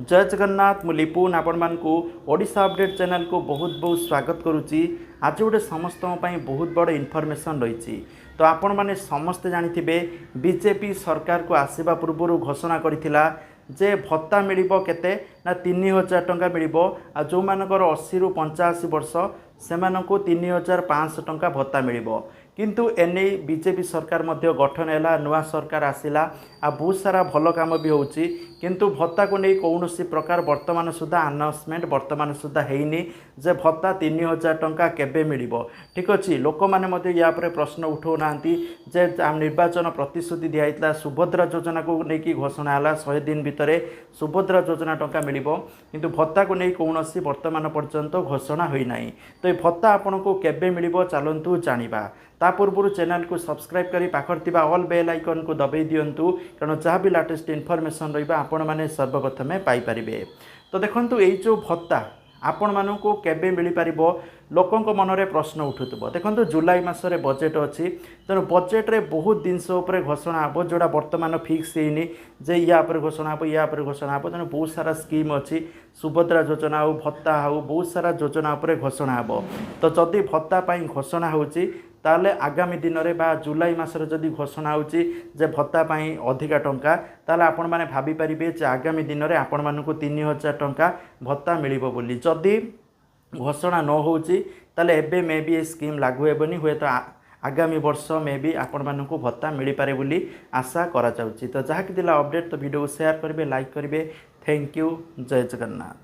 जय जगन्नाथ मु लिपुन आपण मानकु ओडिशा अपडेट चैनल को बहुत बहुत स्वागत करुच्ची। आज गोटे समस्त बहुत बड़ इनफॉरमेशन रही। तो आपण माने समस्ते जानिथिबे बीजेपी सरकार को आसीबा पूर्व घोषणा करथिला जे भत्ता मिलिबो केते ना 3000 टंका मिलिबो। आ जो मानकर 80 रु 85 वर्ष सेमानकु 3500 टंका भत्ता मिलिबो। किंतु एने बीजेपी सरकार मध्य गठन है, नुआ सरकार आसला आ बहुत सारा भल काम भी होची। किंतु भत्ता को नहीं कौन प्रकार वर्तमान सुधा अनाउंसमेंट वर्तमान सुधा हैनी जे भत्ता 3000 टंका केबे मिलिबो। ठीक अच्छे लोक मैंने या प्रश्न उठाऊना जे निर्वाचन प्रतिश्रुति दिखाई सुभद्रा योजना को लेकिन घोषणा है 100 दिन भितर सुभद्रा योजना टंका मिलिबो, किंतु भत्ता को नहीं कौन वर्तमान पर्यंत घोषणा होना। तो ये भत्ता आपन को केबे मिलिबो चलतु जानिबा। ता पूर्व चैनल को सब्सक्राइब करी पाखर थिबा ऑल बेल आइकन को दबाई दियंतु, कारण जहाँ भी लेटेस्ट इनफॉरमेशन रहिबा आपण माने सर्वप्रथमे पाई परिबे। तो देखंतु एई जो भत्ता आपण मानकु केबे मिली पारिबो लोकंक मनरे प्रश्न उठुतबो। देखंतु जुलाई मासरे बजेट अछि, तेणु बजेट रे बहुत जिनस उपरे घोषणा हबो जोड़ा वर्तमान फिक्स हेनी जे या पर घोषणा हबो या पर घोषणा हबो। तेणु बहुत सारा स्कीम अछि, सुभद्रा योजना हो भत्ता हो बहुत सारा योजना उपरे घोषणा हबो। तो जदि भत्ता पई घोषणा होउची ताले आगामी दिन में बा जुलाई मासरे जदि घोषणा होची जे भत्ता पाई अधिका टंका ताले आपण माने भाबी परिबे जे आगामी दिन में आपण मानकु 3000 टंका भत्ता मिलिबो बोली। जदि घोषणा न होची ताले एबे मे बी ए स्कीम लागू हेबनी, हुए तो आगामी वर्ष मे बी आपण मानकु भत्ता मिली पारे बोली आशा करा जाउची। तो जहा कि दिला अपडेट, तो वीडियो को शेयर करिवे, लाइक करिवे। Thank you. जय जगन्नाथ।